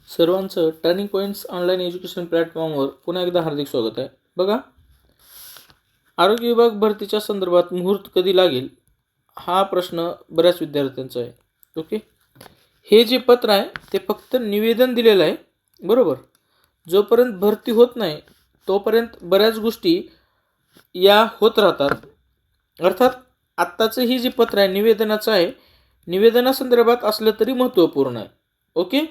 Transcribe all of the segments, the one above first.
सर्वांचं turning points online education प्लॅटफॉर्मवर पुन्हा एकदा हार्दिक स्वागत आहे. बघा, आरोग्य विभाग भरतीच्या संदर्भात मुहूर्त कधी लागेल हा प्रश्न बऱ्याच विद्यार्थ्यांचा आहे. ओके, हे जे पत्र आहे ते फक्त निवेदन दिलेलं आहे, बरोबर. जोपर्यंत भरती होत नाही तोपर्यंत बऱ्याच गोष्टी या होत राहतात. अर्थात आत्ताचं ही जे पत्र आहे निवेदनाचं आहे, निवेदनासंदर्भात असलं तरी महत्त्वपूर्ण आहे. ओके,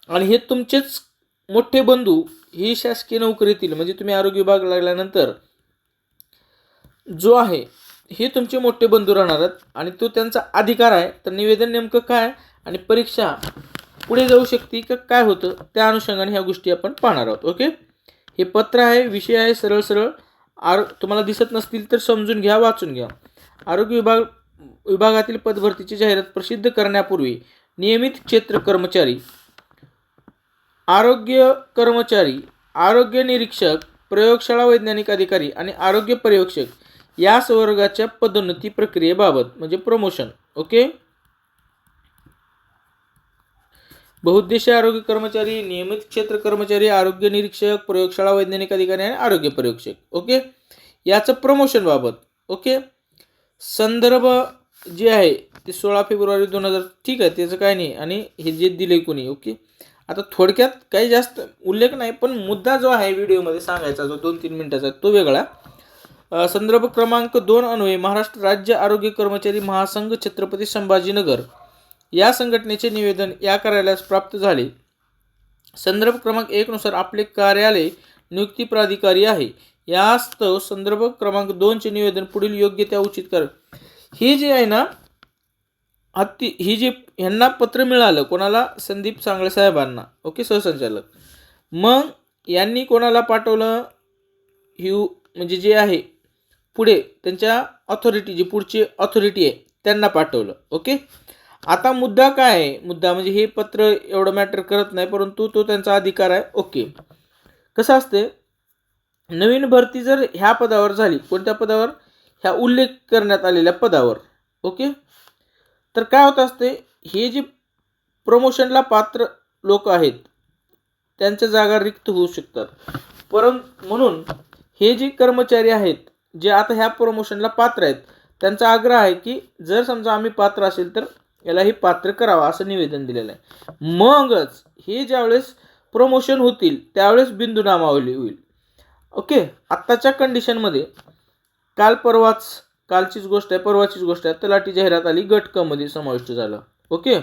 आणि हे तुमचेच मोठे बंधू ही शासकीय नोकरीतील म्हणजे तुम्ही आरोग्य विभाग लागल्यानंतर जो आहे हे तुमचे मोठे बंधू राहणार आहेत आणि तो त्यांचा अधिकार आहे. तर निवेदन नेमकं काय आणि परीक्षा पुढे जाऊ शकते का काय होतं त्या अनुषंगाने ह्या गोष्टी आपण पाहणार आहोत. ओके, हे पत्र आहे, विषय आहे, सरळ सरळ तुम्हाला दिसत नसतील तर समजून घ्या, वाचून घ्या. आरोग्य विभागातील पदभरतीची जाहिरात प्रसिद्ध करण्यापूर्वी नियमित क्षेत्र कर्मचारी, आरोग्य कर्मचारी, आरोग्य निरीक्षक, प्रयोगशाळा वैज्ञानिक अधिकारी आणि आरोग्य पर्यवेक्षक या संवर्गाच्या पदोन्नती प्रक्रियेबाबत म्हणजे प्रमोशन. ओके, बहुउद्देशीय आरोग्य कर्मचारी, नियमित क्षेत्र कर्मचारी, आरोग्य निरीक्षक, प्रयोगशाळा वैज्ञानिक अधिकारी आणि आरोग्य पर्यवेक्षक. ओके, याचं प्रमोशन बाबत. ओके, संदर्भ जे आहे ते 16 फेब्रुवारी 2000. ठीक आहे, त्याचं काय नाही आणि हे जे दिले कोणी. ओके, आता थोडक्यात काही जास्त उल्लेख नाही, पण मुद्दा जो आहे व्हिडिओमध्ये सांगायचा जो 2-3 मिनिटाचा तो वेगळा. संदर्भ क्रमांक 2 अन्वये महाराष्ट्र राज्य आरोग्य कर्मचारी महासंघ छत्रपती संभाजीनगर या संघटनेचे निवेदन या कार्यालयास प्राप्त झाले. संदर्भ क्रमांक 1 नुसार आपले कार्यालय नियुक्ती प्राधिकारी आहे. यास्तव संदर्भ क्रमांक 2 चे निवेदन पुढील योग्य त्या उचित कर. हे जे आहे ना, ही जे ह्यांना पत्र मिळालं कोणाला, संदीप सांगळे साहेबांना. ओके, सहसंचालक. मग यांनी कोणाला पाठवलं, ही म्हणजे जे आहे पुढे त्यांच्या ऑथॉरिटी, जी पुढची ऑथॉरिटी आहे त्यांना पाठवलं. ओके, आता मुद्दा काय आहे, मुद्दा म्हणजे हे पत्र एवढं मॅटर करत नाही, परंतु तो त्यांचा अधिकार आहे. ओके, कसं असते, नवीन भरती जर ह्या पदावर झाली, कोणत्या पदावर, ह्या उल्लेख करण्यात आलेल्या पदावर. ओके, तर काय होत असते, हे जे प्रमोशनला पात्र लोक आहेत त्यांच्या जागा रिक्त होऊ शकतात. म्हणून हे जे कर्मचारी आहेत जे आता ह्या प्रमोशनला पात्र आहेत त्यांचा आग्रह आहे की जर समजा आम्ही पात्र असेल तर यालाही पात्र करावा असं निवेदन दिलेलं आहे. मगच हे ज्यावेळेस प्रमोशन होतील त्यावेळेस बिंदू नामावली होईल. ओके, आत्ताच्या कंडिशनमध्ये कालचीच गोष्ट आहे, परवाचीच गोष्ट आहे, तलाठी जाहिरात आली, गट क मध्ये समाविष्ट झाला. ओके,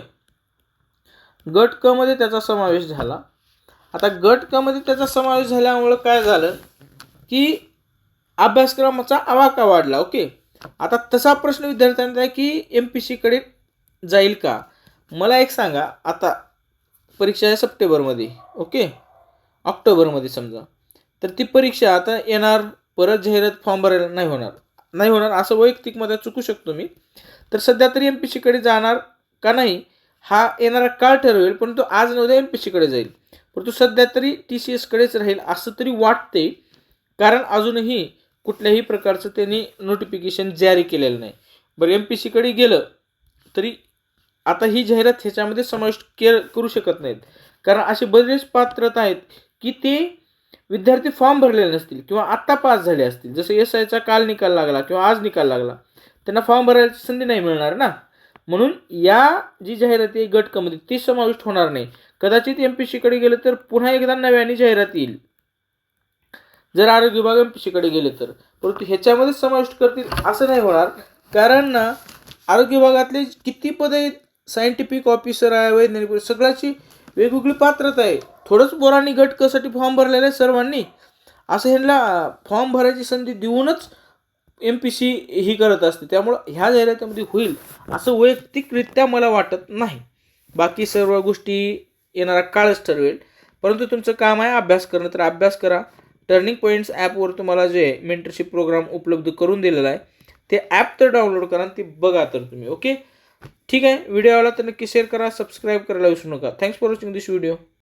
गट क मध्ये त्याचा समावेश झाला. आता गट क मध्ये त्याचा समावेश झाल्यामुळं काय झालं की अभ्यासक्रमाचा आवाका वाढला. ओके, आता तसा प्रश्न विद्यार्थ्यांचा आहे की MPSC कडे जाईल का. मला एक सांगा, आता परीक्षा आहे सप्टेंबरमध्ये, ओके, ऑक्टोबरमध्ये समजा, तर ती परीक्षा आता येणार, परत जाहिरात फॉर्म भरायला नाही होणार असं वैयक्तिक मध्ये चुकू शकतो मी. तर सध्या तरी MPSC कडे जाणार का नाही हा येणारा काळ ठरवेल, परंतु आज न उद्या MPSC कडे जाईल, परंतु सध्या तरी TCS कडेच राहील असं तरी वाटते, कारण अजूनही कुठल्याही प्रकारचं त्यांनी नोटिफिकेशन जारी केलेलं नाही. बरं, MPSC कडे गेलं तरी आता ही जाहिरात ह्याच्यामध्ये समाविष्ट करू शकत नाहीत, कारण असे बरेच पात्रता आहेत की ते विद्यार्थी फॉर्म भरलेले नसतील किंवा आत्ता पास झाले असतील, जसं SIचा काल निकाल लागला किंवा आज निकाल लागला, त्यांना फॉर्म भरायची संधी नाही मिळणार ना. म्हणून या जी जाहिरात आहे गट क मध्ये ती समाविष्ट होणार नाही. कदाचित MPSC कडे गेलं तर पुन्हा एकदा नव्याने जाहिरात येईल जर आरोग्य विभाग MPSC कडे गेले तर, परंतु ह्याच्यामध्ये समाविष्ट करतील असं नाही होणार, कारण ना आरोग्य विभागातले किती पदे आहेत, सायंटिफिक ऑफिसर आहे, वैज्ञानिक, सगळ्याची वेगवेगळी पात्रता आहे. थोडंच पोरांनी गट क साठी फॉर्म भरलेला आहे सर्वांनी, असं ह्यांना फॉर्म भरायची संधी देऊनच MPSC ही करत असते. त्यामुळं ह्या जाहिरातीमध्ये होईल असं वैयक्तिकरित्या मला वाटत नाही. बाकी सर्व गोष्टी येणारा काळच ठरवेल, परंतु तुमचं काम आहे अभ्यास करणं, तर अभ्यास करा. टर्निंग पॉईंट्स ॲपवर तुम्हाला जे मेंटरशिप प्रोग्राम उपलब्ध करून दिलेला आहे ते ॲप तर डाउनलोड करा, ते बघा तर तुम्ही. ओके, ठीक आहे, व्हिडिओ आवडला तर नक्की शेअर करा, सबस्क्राईब करायला विसरू नका. Thanks for watching this video.